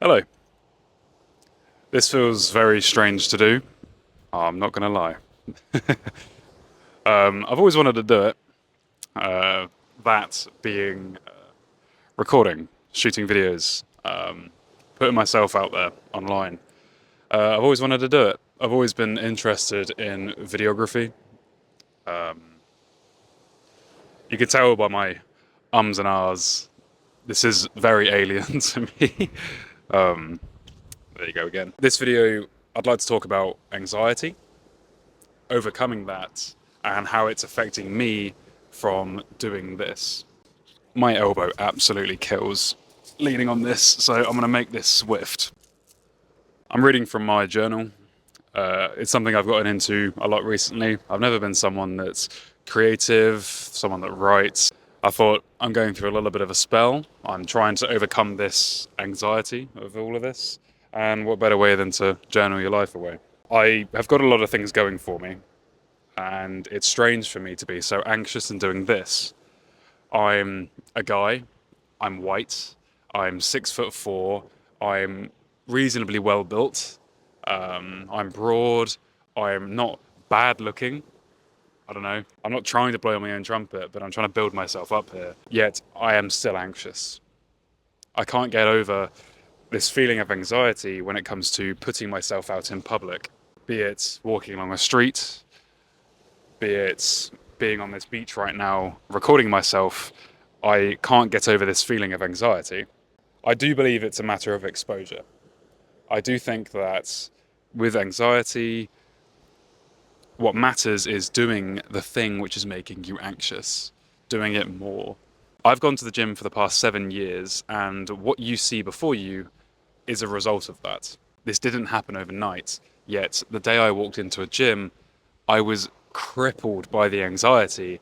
Hello. This feels very strange to do. I'm not gonna lie. I've always wanted to do it. Uh, that being recording, shooting videos, putting myself out there online. I've always wanted to do it. I've always been interested in videography. You can tell by my ums and ahs. This is very alien to me. There you go again. This video, I'd like to talk about anxiety, overcoming that, and how it's affecting me from doing this. My elbow absolutely kills leaning on this, so I'm going to make this swift. I'm reading from my journal. It's something I've gotten into a lot recently. I've never been someone that's creative, someone that writes. I thought I'm going through a little bit of a spell. I'm trying to overcome this anxiety of all of this. And what better way than to journal your life away? I have got a lot of things going for me, and it's strange for me to be so anxious in doing this. I'm a guy, I'm white, I'm 6'4", I'm reasonably well built, I'm broad, I'm not bad looking. I don't know. I'm not trying to blow my own trumpet, but I'm trying to build myself up here. Yet I am still anxious. I can't get over this feeling of anxiety when it comes to putting myself out in public, be it walking along a street, be it being on this beach right now, recording myself. I can't get over this feeling of anxiety. I do believe it's a matter of exposure. I do think that with anxiety, what matters is doing the thing which is making you anxious, doing it more. I've gone to the gym for the past 7 years, and what you see before you is a result of that. This didn't happen overnight, yet the day I walked into a gym, I was crippled by the anxiety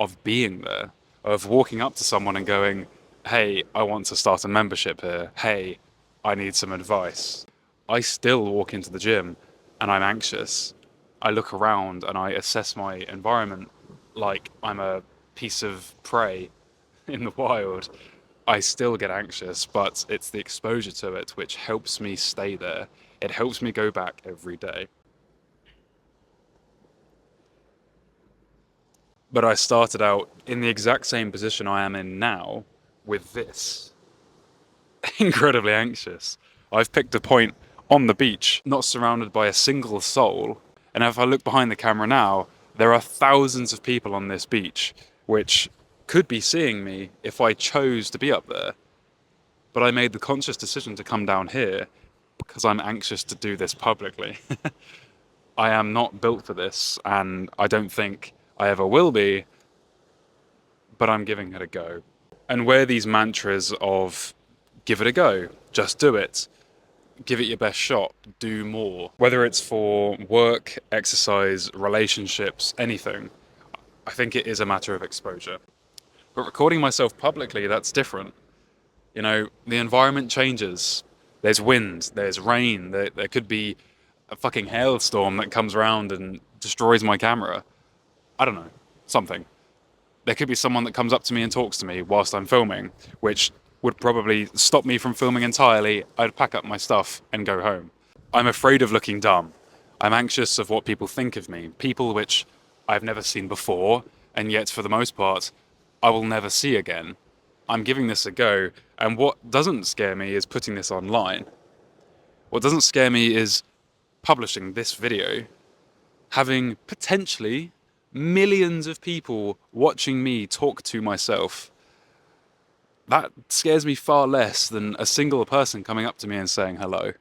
of being there, of walking up to someone and going, hey, I want to start a membership here. Hey, I need some advice. I still walk into the gym and I'm anxious. I look around and I assess my environment like I'm a piece of prey in the wild. I still get anxious, but it's the exposure to it which helps me stay there. It helps me go back every day. But I started out in the exact same position I am in now with this. Incredibly anxious. I've picked a point on the beach, not surrounded by a single soul. And if I look behind the camera now, there are thousands of people on this beach, which could be seeing me if I chose to be up there. But I made the conscious decision to come down here because I'm anxious to do this publicly. I am not built for this, and I don't think I ever will be, but I'm giving it a go. And where these mantras of give it a go, just do it, give it your best shot, do more, whether it's for work, exercise, relationships, anything, I think it is a matter of exposure. But recording myself publicly, that's different. You know, the environment changes. There's wind, there's rain, there could be a fucking hailstorm that comes around and destroys my camera. I don't know, something. There could be someone that comes up to me and talks to me whilst I'm filming, which would probably stop me from filming entirely. I'd pack up my stuff and go home. I'm afraid of looking dumb. I'm anxious of what people think of me, people which I've never seen before, and yet for the most part, I will never see again. I'm giving this a go, and what doesn't scare me is putting this online. What doesn't scare me is publishing this video, having potentially millions of people watching me talk to myself. That scares me far less than a single person coming up to me and saying hello.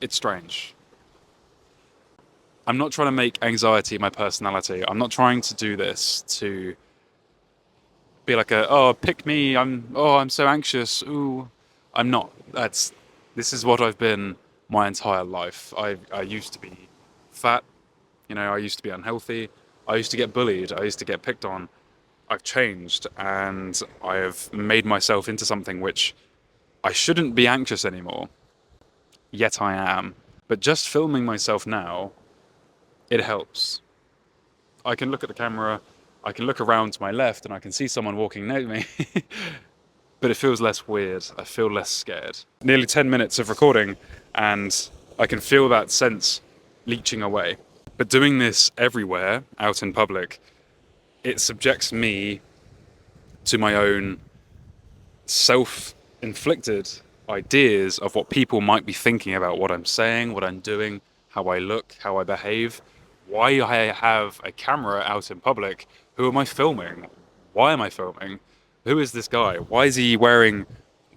It's strange. I'm not trying to make anxiety my personality. I'm not trying to do this to be like oh, pick me, I'm so anxious, ooh. I'm not. This is what I've been my entire life. I used to be fat, I used to be unhealthy, I used to get bullied, I used to get picked on. I've changed and I have made myself into something which I shouldn't be anxious anymore, yet I am. But just filming myself now, it helps. I can look at the camera, I can look around to my left and I can see someone walking near me. but it feels less weird. I feel less scared. Nearly 10 minutes of recording, and I can feel that sense leaching away. But doing this everywhere, out in public, it subjects me to my own self-inflicted ideas of what people might be thinking about what I'm saying, what I'm doing, how I look, how I behave, why I have a camera out in public. Who am I filming? Why am I filming? Who is this guy? Why is he wearing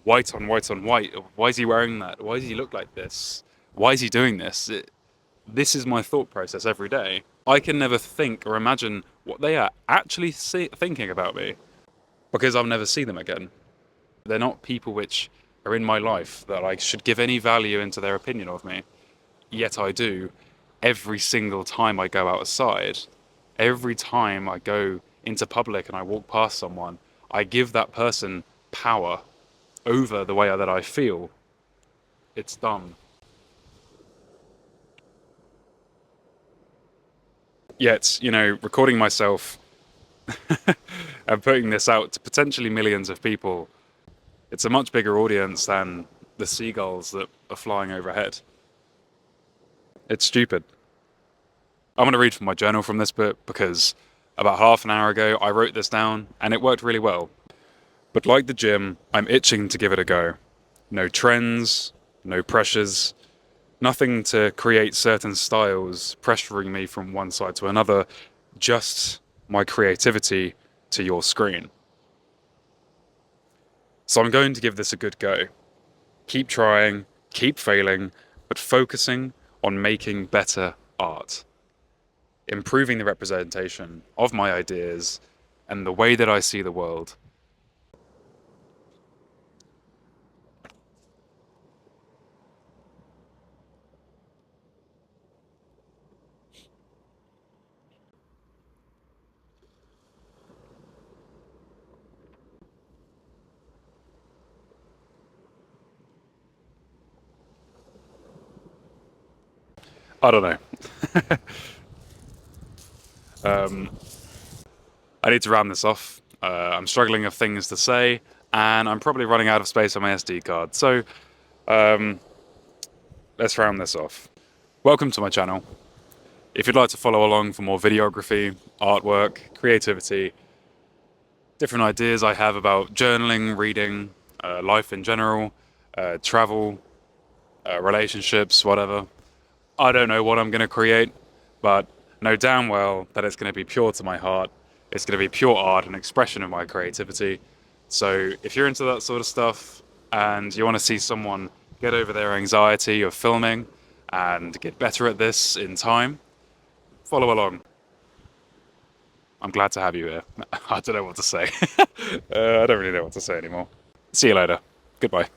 white on white on white? Why is he wearing that? Why does he look like this? Why is he doing this? This is my thought process every day. I can never think or imagine what they are actually thinking about me because I'll never see them again. They're not people which are in my life that I should give any value into their opinion of me. Yet I do every single time I go outside. Every time I go into public and I walk past someone, I give that person power over the way that I feel. It's dumb. Yet, you know, recording myself and putting this out to potentially millions of people, it's a much bigger audience than the seagulls that are flying overhead. It's stupid. I'm going to read from my journal from this bit because about half an hour ago I wrote this down and it worked really well. But like the gym, I'm itching to give it a go. No trends, no pressures, nothing to create certain styles pressuring me from one side to another, just my creativity to your screen. So I'm going to give this a good go. Keep trying, keep failing, but focusing on making better art. Improving the representation of my ideas and the way that I see the world. I don't know. I need to round this off. I'm struggling of things to say, and I'm probably running out of space on my SD card. So, let's round this off. Welcome to my channel. If you'd like to follow along for more videography, artwork, creativity, different ideas I have about journaling, reading, life in general, travel, relationships, whatever. I don't know what I'm going to create, but know damn well that it's going to be pure to my heart. It's going to be pure art and expression of my creativity. So if you're into that sort of stuff and you want to see someone get over their anxiety of filming and get better at this in time, follow along. I'm glad to have you here. I don't know what to say. I don't really know what to say anymore. See you later. Goodbye.